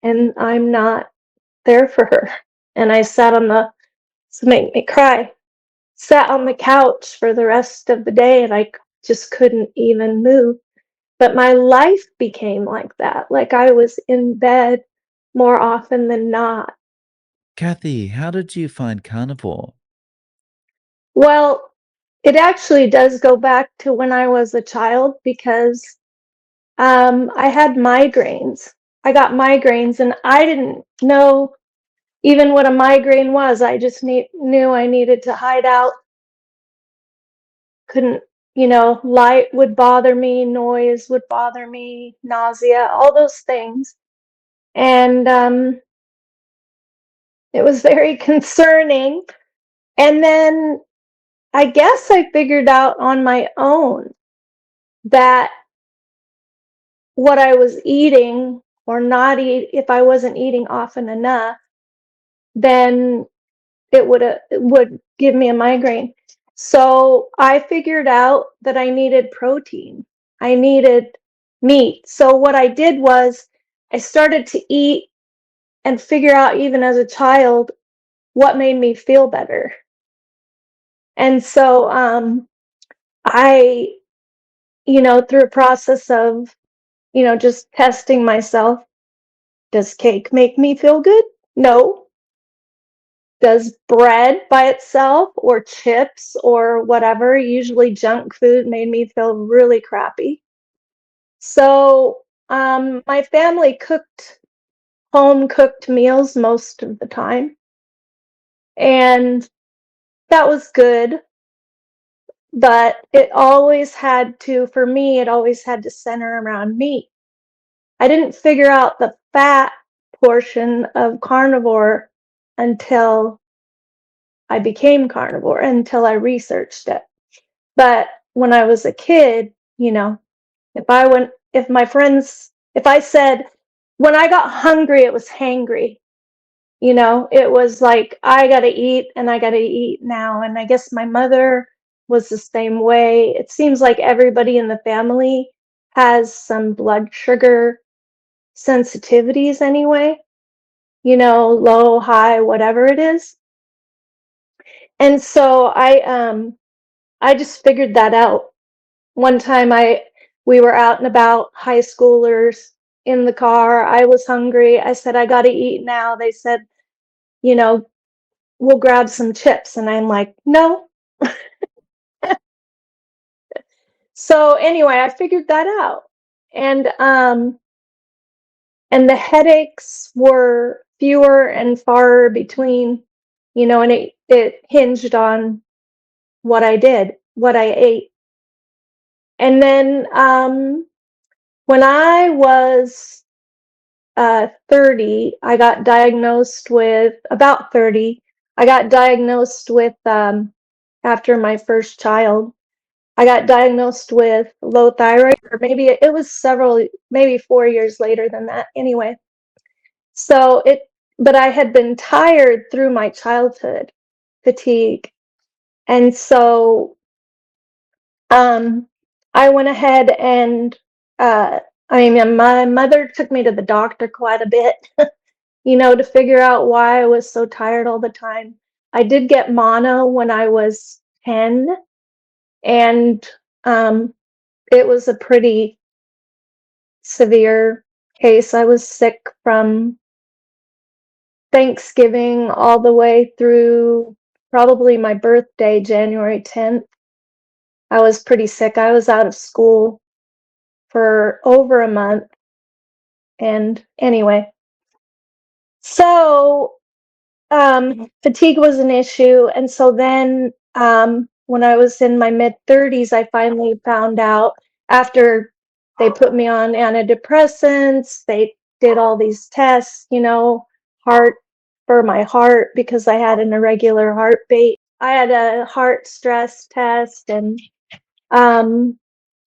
and I'm not there for her. And I sat on the, to make me cry, sat on the couch for the rest of the day, and I just couldn't even move. But my life became like that. Like I was in bed more often than not. Kathy, how did you find carnivore? Well, it actually does go back to when I was a child because I had migraines. I got migraines and I didn't know even what a migraine was. I just knew I needed to hide out. Couldn't, light would bother me, noise would bother me, nausea, all those things. And it was very concerning. And then I guess I figured out on my own that what I was eating or not eat, if I wasn't eating often enough, then it would give me a migraine. So I figured out that I needed protein. I needed meat. So what I did was I started to eat and figure out even as a child what made me feel better. And so I, through a process of, just testing myself, does cake make me feel good? No. Does bread by itself or chips or whatever, usually junk food, made me feel really crappy. So my family cooked home cooked meals most of the time, and that was good. But for me, it always had to center around meat. I didn't figure out the fat portion of carnivore until I became carnivore, until I researched it. But when I was a kid, if I said, when I got hungry, it was hangry. It was like, I gotta eat and I gotta eat now. And I guess my mother was the same way. It seems like everybody in the family has some blood sugar sensitivities anyway, low, high, whatever it is. And so I just figured that out. One time we were out and about, high schoolers in the car. I was hungry. I said, I gotta eat now. They said, you know, we'll grab some chips. And I'm like, no. So anyway, I figured that out. And and the headaches were fewer and far between, and it hinged on what I did, what I ate. And then when I was 30, I got diagnosed with, about 30, I got diagnosed with, after my first child, I got diagnosed with low thyroid, or maybe it was maybe 4 years later than that. Anyway, but I had been tired through my childhood, fatigue. And so um, I went ahead and, uh, my mother took me to the doctor quite a bit, to figure out why I was so tired all the time. I did get mono when I was 10, and um, it was a pretty severe case. I was sick from Thanksgiving all the way through probably my birthday, January 10th. I was pretty sick. I was out of school for over a month. And anyway, so fatigue was an issue. And so then when I was in my mid-30s, I finally found out, after they put me on antidepressants, they did all these tests, heart for my heart, because I had an irregular heartbeat. I had a heart stress test, and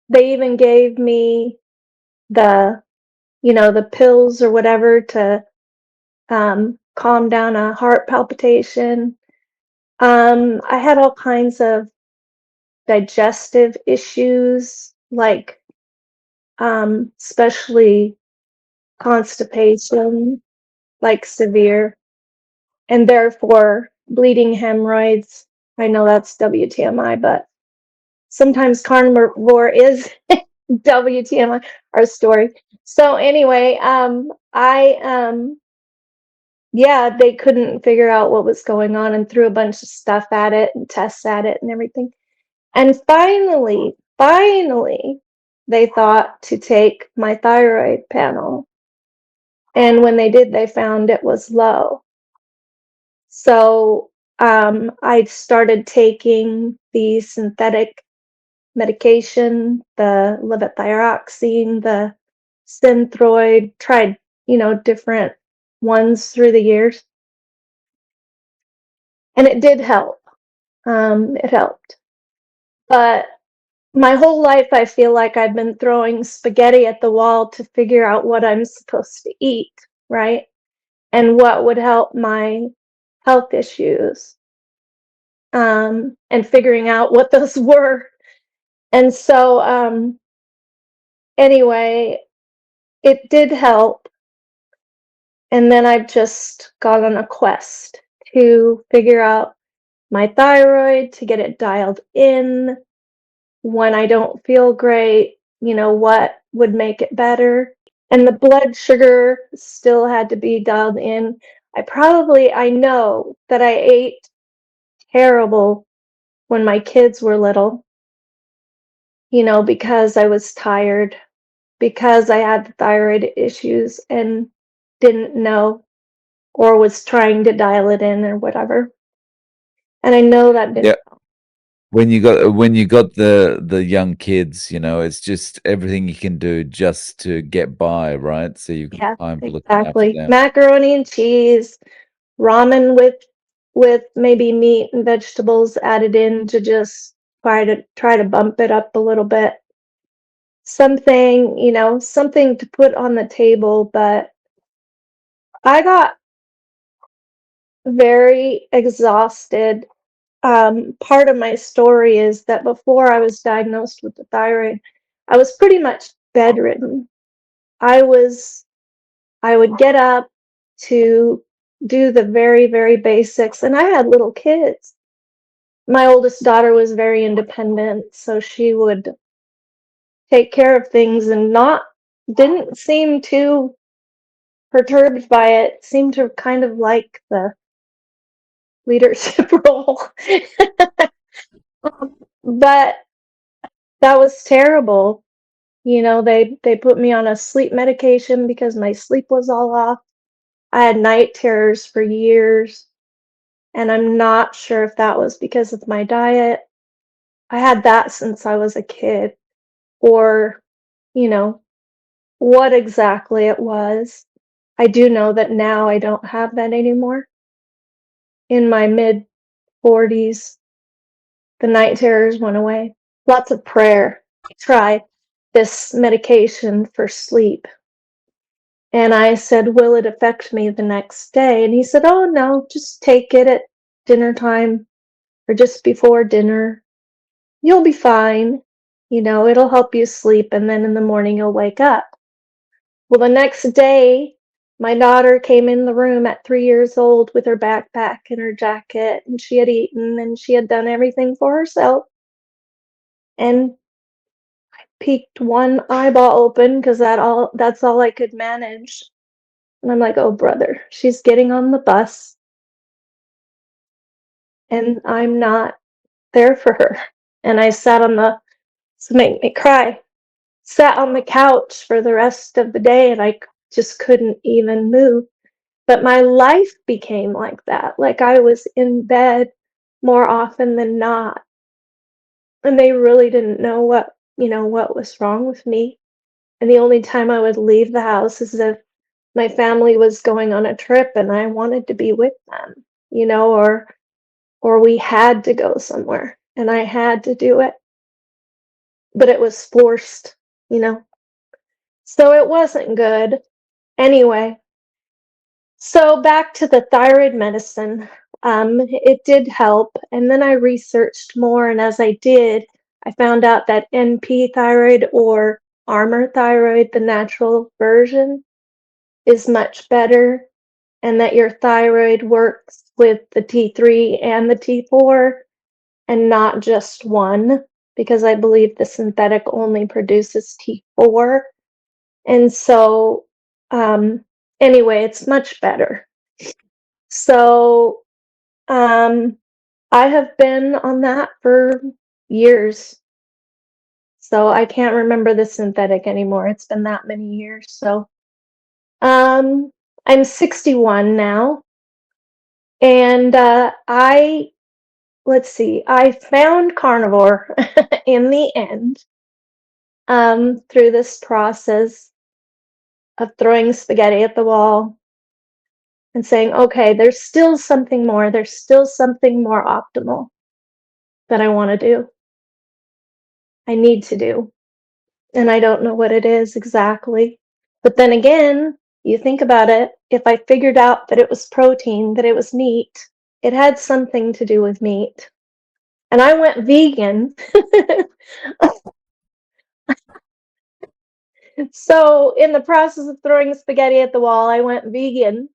they even gave me the, the pills or whatever to calm down a heart palpitation. I had all kinds of digestive issues, like especially constipation, like severe, and therefore bleeding hemorrhoids. I know that's WTMI, but sometimes carnivore is WTMI, our story. So anyway, yeah, they couldn't figure out what was going on and threw a bunch of stuff at it and tests at it and everything. And finally, they thought to take my thyroid panel. And when they did, they found it was low. So I started taking the synthetic medication, the levothyroxine, the Synthroid, tried, different ones through the years. And it did help. It helped. But my whole life, I feel like I've been throwing spaghetti at the wall to figure out what I'm supposed to eat, right? And what would help my health issues, and figuring out what those were. And so, anyway, it did help. And then I've just got on a quest to figure out my thyroid, to get it dialed in when I don't feel great, what would make it better. And the blood sugar still had to be dialed in. I know that I ate terrible when my kids were little, because I was tired, because I had the thyroid issues and didn't know or was trying to dial it in or whatever. And I know that didn't. Yeah. When you got the young kids, it's just everything you can do just to get by, right? So you've got Yeah, time for looking after exactly. them. Macaroni and cheese, ramen with maybe meat and vegetables added in to just try to bump it up a little bit. Something to put on the table, but I got very exhausted. Part of my story is that before I was diagnosed with the thyroid, I was pretty much bedridden. I was I would get up to do the very, very basics, and I had little kids. My oldest daughter was very independent, so she would take care of things and not didn't seem too perturbed by it, seemed to kind of like the leadership role. But that was terrible. They put me on a sleep medication because my sleep was all off. I had night terrors for years, and I'm not sure if that was because of my diet. I had that since I was a kid, or, you know, what exactly it was. I do know that now I don't have that anymore. In my mid 40s, the night terrors went away. Lots of prayer. Try this medication for sleep. And I said, "Will it affect me the next day?" And he said, "Oh, no, just take it at dinner time or just before dinner. You'll be fine. It'll help you sleep, and then in the morning you'll wake up." Well, the next day, my daughter came in the room at 3 years old with her backpack and her jacket, and she had eaten and she had done everything for herself. And peeked one eyeball open because that's all I could manage. And I'm like, "Oh, brother, she's getting on the bus, and I'm not there for her." And I sat on the to make me cry. Sat on the couch for the rest of the day, and I just couldn't even move. But my life became like that. Like I was in bed more often than not. And they really didn't know what was wrong with me. And the only time I would leave the house is if my family was going on a trip and I wanted to be with them, or we had to go somewhere and I had to do it, but it was forced, you know. So it wasn't good. Anyway, so back to the thyroid medicine. It did help, and then I researched more, and as I did, I found out that NP thyroid or Armour thyroid, the natural version, is much better and that your thyroid works with the T3 and the T4 and not just one, because I believe the synthetic only produces T4. And so, anyway, it's much better. So, I have been on that for years. So I can't remember the synthetic anymore. It's been that many years. So, I'm 61 now. And let's see, I found carnivore in the end through this process of throwing spaghetti at the wall and saying, okay, there's still something more. There's still something more optimal that I want to do. I need to do. And I don't know what it is exactly. But then again, you think about it, if I figured out that it was protein, that it was meat, it had something to do with meat. And I went vegan. So, in the process of throwing spaghetti at the wall, I went vegan,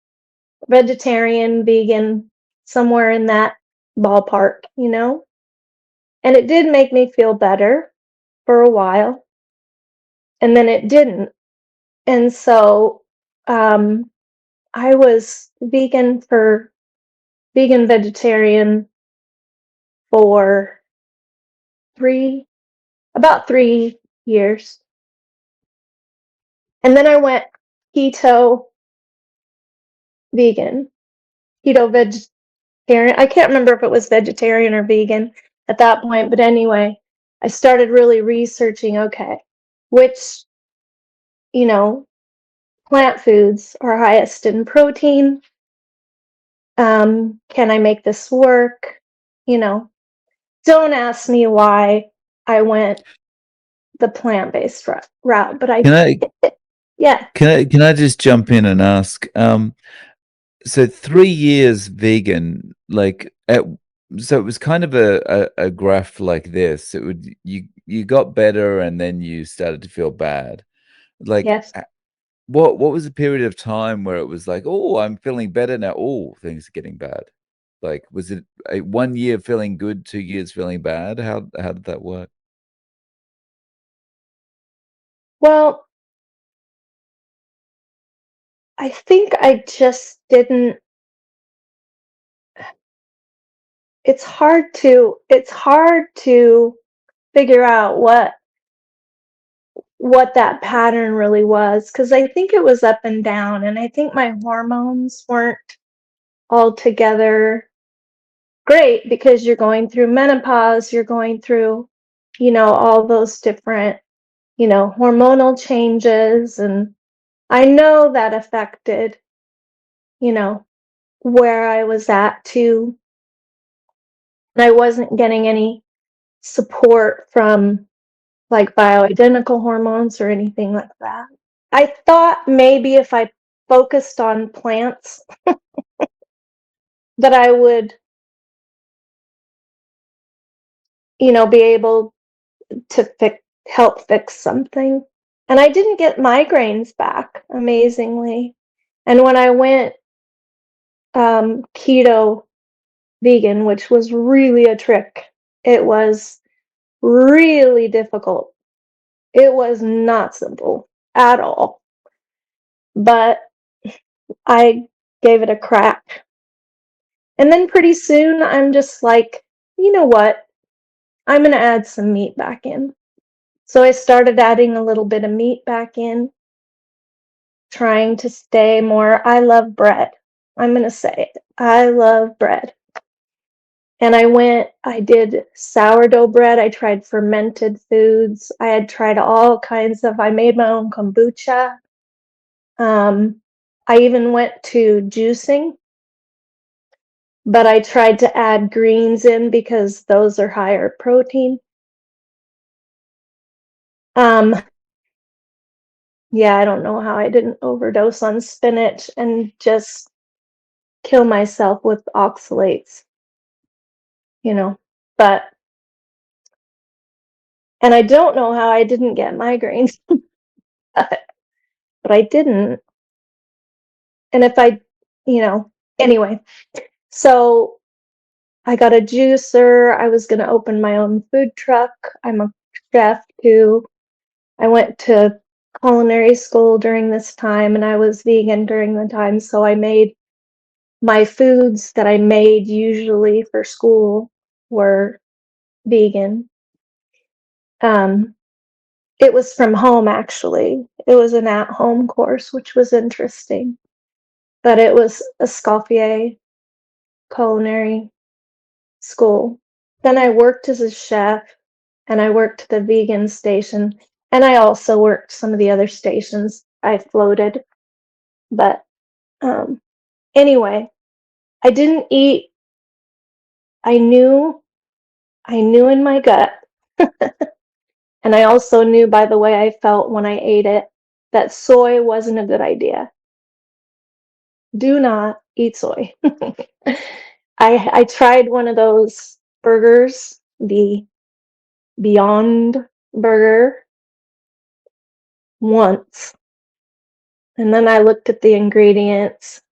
vegetarian, vegan, somewhere in that ballpark, you know? And it did make me feel better for a while, and then it didn't. And so, um, I was vegan vegetarian for three, about 3 years. And then I went keto vegan, keto vegetarian. I can't remember if it was vegetarian or vegan at that point, but anyway, I started really researching, okay, which, you know, plant foods are highest in protein. Can I make this work? You know, don't ask me why I went the plant-based route, but I Can I yeah, can I just jump in and ask? So 3 years vegan, like so it was kind of a graph like this. It would you got better and then you started to feel bad. Like yes. what was the period of time where it was like, oh, I'm feeling better now. Oh, things are getting bad. Like was it 1 year feeling good, 2 years feeling bad? How did that work? Well, I think I just didn't it's hard to figure out what that pattern really was because I think it was up and down and I think my hormones weren't altogether great because you're going through menopause, you're going through, all those different, hormonal changes. And I know that affected, you know, where I was at too. And I wasn't getting any support from like bioidentical hormones or anything like that. I thought maybe if I focused on plants that I would, be able to help fix something. And I didn't get migraines back, amazingly. And when I went keto vegan, which was really a trick, it was really difficult. It was not simple at all. But I gave it a crack. And then pretty soon I'm just like, you know what? I'm going to add some meat back in. So I started adding a little bit of meat back in, trying to stay more. I love bread. I'm going to say it. I love bread. And I did sourdough bread. I tried fermented foods. I had tried all kinds I made my own kombucha. I even went to juicing, but I tried to add greens in because those are higher protein. Um, yeah, I don't know how I didn't overdose on spinach and just kill myself with oxalates, you know. But and I don't know how I didn't get migraines, but I didn't. And if I, anyway, so I got a juicer. I was going to open my own food truck. I'm a chef too. I went to culinary school during this time, and I was vegan during the time. So I made my foods that I made usually for school were vegan. It was from home, actually. It was an at-home course, which was interesting. But it was a Scoffier culinary school. Then I worked as a chef, and I worked the vegan station, and I also worked some of the other stations. I floated. But anyway, I didn't eat. I knew in my gut, and I also knew by the way I felt when I ate it, that soy wasn't a good idea. Do not eat soy. I tried one of those burgers, the Beyond Burger, once. And then I looked at the ingredients,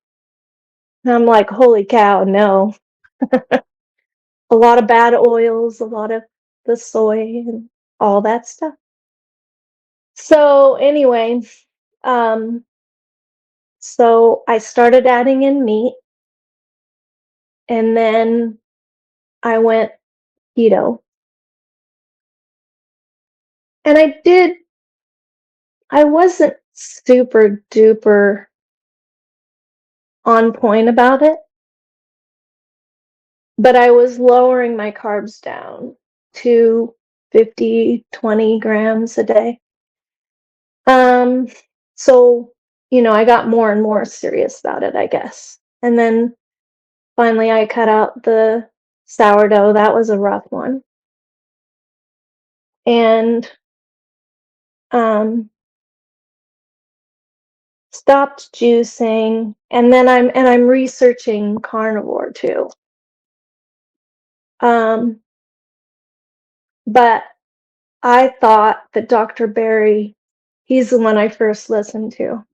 and I'm like, holy cow, no. A lot of bad oils, a lot of the soy and all that stuff. So anyway, so I started adding in meat, and then I went keto. And I wasn't super duper on point about it, but I was lowering my carbs down to 50, 20 grams a day. So, I got more and more serious about it, I guess. And then finally I cut out the sourdough. That was a rough one. And stopped juicing, and then I'm researching carnivore too. But I thought that Dr. Berry, he's the one I first listened to.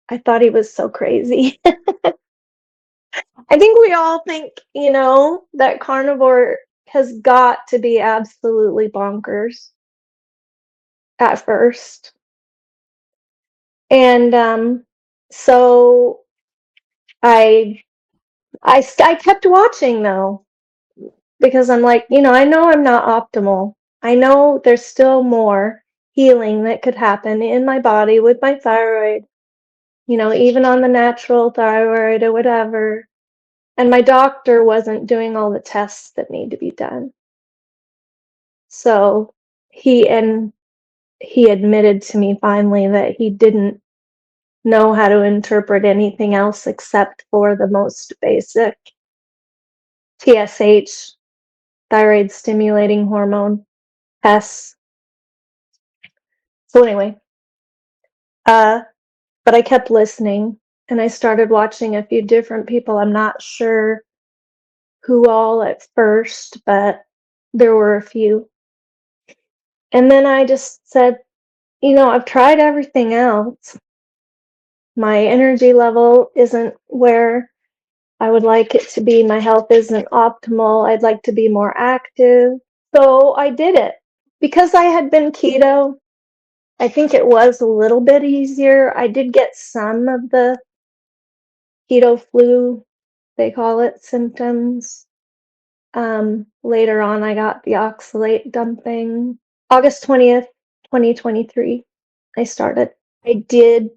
I thought he was so crazy. I think we all think, that carnivore has got to be absolutely bonkers at first. And so I kept watching though, because I'm like, I know I'm not optimal. I know there's still more healing that could happen in my body with my thyroid, even on the natural thyroid or whatever. And my doctor wasn't doing all the tests that need to be done. So he admitted to me finally that he didn't know how to interpret anything else except for the most basic TSH, thyroid stimulating hormone tests. So anyway, but I kept listening, and I started watching a few different people. I'm not sure who all at first, but there were a few. And then I just said, I've tried everything else. My energy level isn't where I would like it to be. My health isn't optimal. I'd like to be more active. So I did it. Because I had been keto, I think it was a little bit easier. I did get some of the keto flu, they call it, symptoms. Later on, I got the oxalate dumping. August 20th, 2023, I started. I did,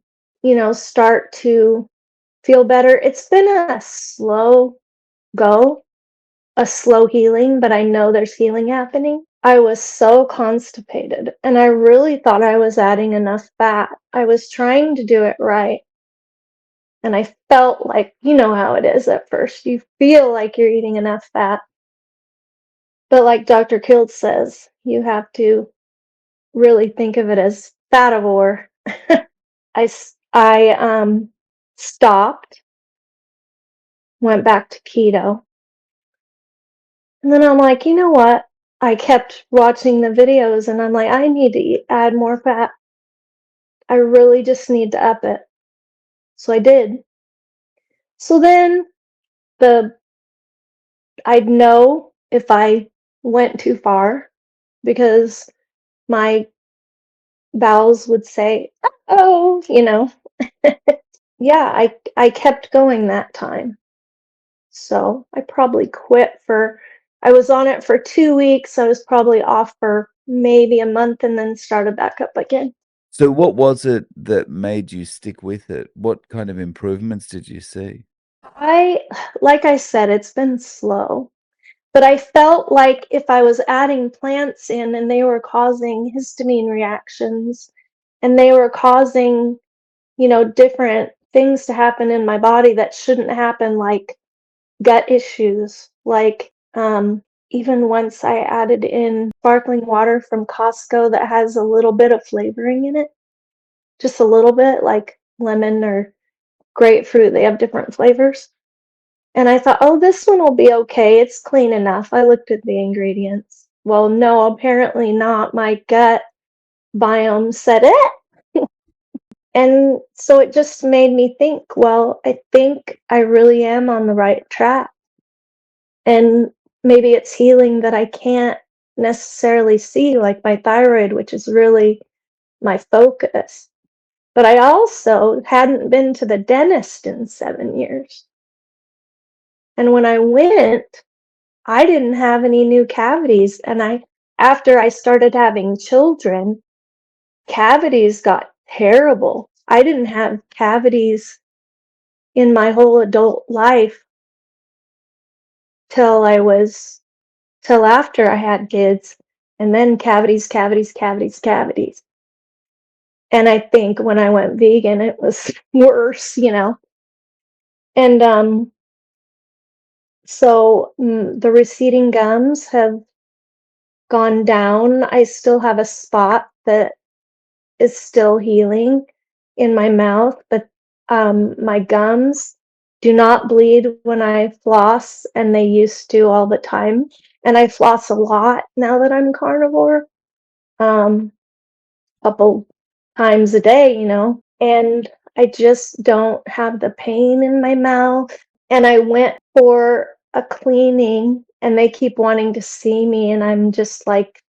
start to feel better. It's been a slow go, a slow healing, but I know there's healing happening. I was so constipated, and I really thought I was adding enough fat. I was trying to do it right. And I felt like, how it is at first. You feel like you're eating enough fat. But like Dr. Kilt says, you have to really think of it as fativore. I stopped, went back to keto. And then I'm like, you know what? I kept watching the videos, and I'm like, I need to add more fat. I really just need to up it. So I did. So then the I'd know if I went too far because my bowels would say, "Oh," Yeah, I kept going that time. So I probably quit for I was on it for 2 weeks. I was probably off for maybe a month and then started back up again. So what was it that made you stick with it? What kind of improvements did you see? I like I said, it's been slow, but I felt like if I was adding plants in and they were causing histamine reactions and they were causing, different things to happen in my body that shouldn't happen, like gut issues. Like, even once I added in sparkling water from Costco that has a little bit of flavoring in it, just a little bit, like lemon or grapefruit. They have different flavors. And I thought, oh, this one will be okay. It's clean enough. I looked at the ingredients. Well, no, apparently not. My gut biome said it. And so it just made me think, well, I think I really am on the right track. And maybe it's healing that I can't necessarily see, like my thyroid, which is really my focus. But I also hadn't been to the dentist in 7 years. And when I went, I didn't have any new cavities. And after I started having children, cavities got terrible. I didn't have cavities in my whole adult life till I was till after I had kids, and then cavities, cavities, cavities, cavities. And I think when I went vegan, it was worse. And so the receding gums have gone down. I still have a spot that is still healing in my mouth, but my gums do not bleed when I floss, and they used to all the time. And I floss a lot now that I'm carnivore. Um, Couple times a day, and I just don't have the pain in my mouth. And I went for a cleaning and they keep wanting to see me, and I'm just like,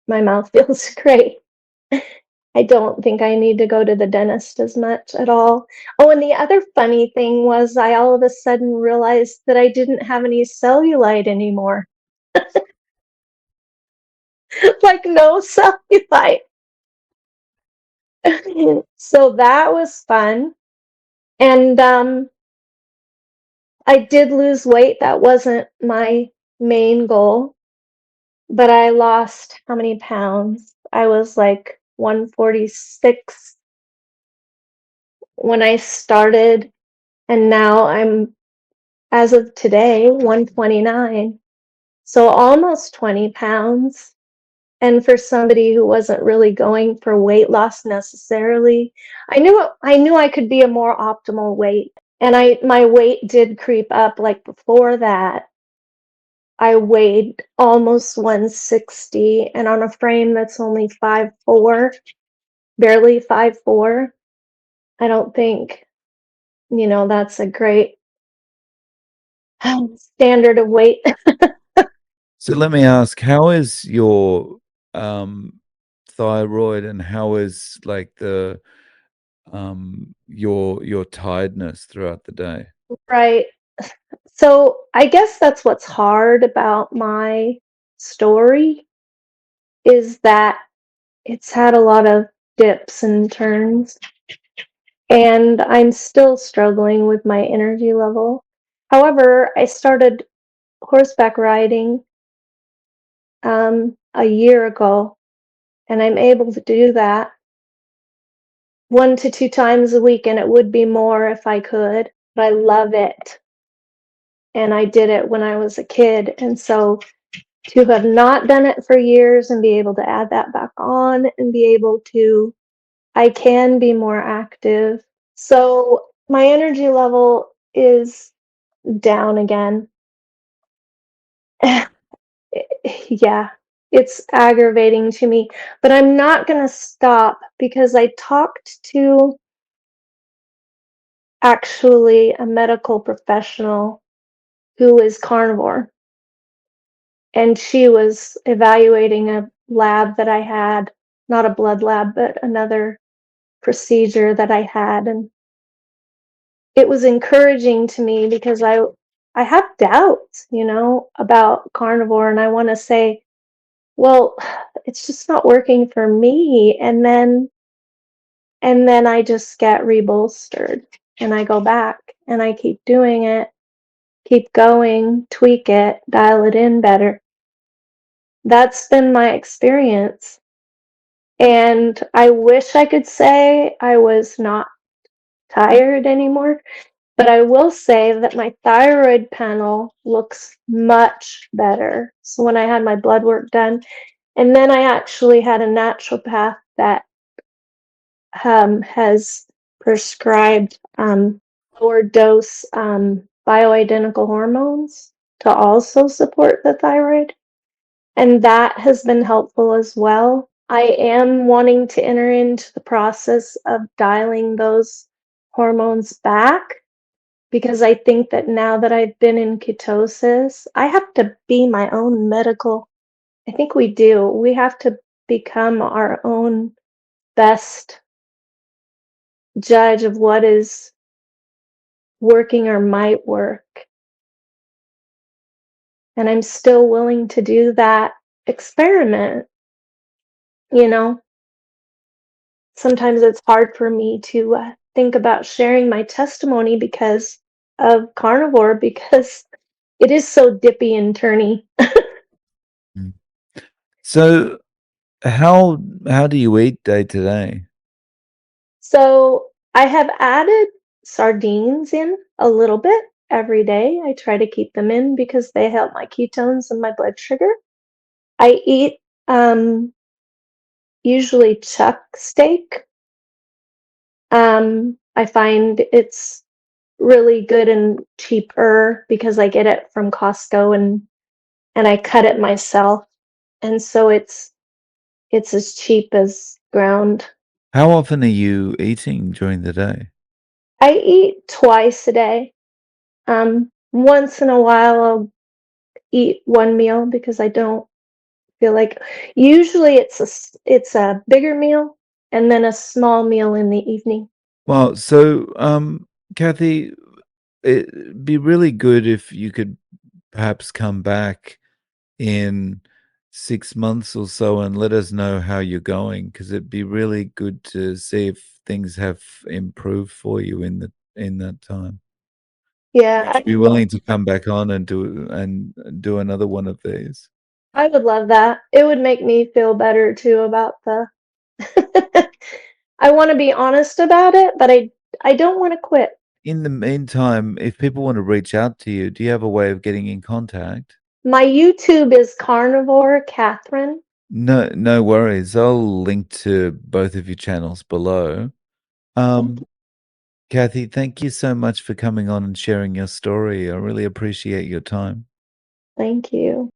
my mouth feels great. I don't think I need to go to the dentist as much at all. Oh, and the other funny thing was I all of a sudden realized that I didn't have any cellulite anymore. Like no cellulite. So that was fun. And I did lose weight. That wasn't my main goal, but I lost how many pounds? I was like 146 when I started, and now I'm, as of today, 129. So almost 20 pounds. And for somebody who wasn't really going for weight loss necessarily, I knew I could be a more optimal weight. And my weight did creep up. Like before that, I weighed almost 160, and on a frame that's only 5'4", barely 5'4", I don't think, that's a great standard of weight. So let me ask, how is your thyroid, and how is like your tiredness throughout the day? Right. So I guess that's what's hard about my story is that it's had a lot of dips and turns, and I'm still struggling with my energy level. However, I started horseback riding a year ago, and I'm able to do that 1 to 2 times a week, and it would be more if I could, but I love it. And I did it when I was a kid. And so to have not done it for years and be able to add that back on and be able to, I can be more active. So my energy level is down again. Yeah, it's aggravating to me, but I'm not going to stop because I talked to actually a medical professional who is carnivore. And she was evaluating a lab that I had, not a blood lab, but another procedure that I had. And it was encouraging to me because I have doubts, about carnivore, and I want to say, well, it's just not working for me. And then I just get rebolstered and I go back and I keep doing it, keep going, tweak it, dial it in better. That's been my experience. And I wish I could say I was not tired anymore, but I will say that my thyroid panel looks much better. So when I had my blood work done, and then I actually had a naturopath that has prescribed lower dose bioidentical hormones to also support the thyroid. And that has been helpful as well. I am wanting to enter into the process of dialing those hormones back because I think that now that I've been in ketosis, I have to be my own medical. I think we do. We have to become our own best judge of what is working or might work. And I'm still willing to do that experiment, you know? Sometimes it's hard for me to think about sharing my testimony because of carnivore, because it is so dippy and turny. Mm. So how do you eat day to day? So I have added sardines in a little bit every day. I try to keep them in because they help my ketones and my blood sugar. I eat usually chuck steak. I find it's really good and cheaper because I get it from Costco and I cut it myself. And so it's as cheap as ground. How often are you eating during the day? I eat twice a day. Once in a while I'll eat one meal because I don't feel like usually it's a bigger meal and then a small meal in the evening. Well, so Cathy, it'd be really good if you could perhaps come back in 6 months or so and let us know how you're going, because it'd be really good to see if things have improved for you in that time. Yeah, Would you be willing to come back on and do another one of these? I would love that. It would make me feel better too about the I want to be honest about it, but I don't want to quit. In the meantime, if people want to reach out to you, do you have a way of getting in contact? My YouTube is Carnivore Catherine. No, no worries. I'll link to both of your channels below. Thank Um, you. Cathy, thank you so much for coming on and sharing your story. I really appreciate your time. Thank you.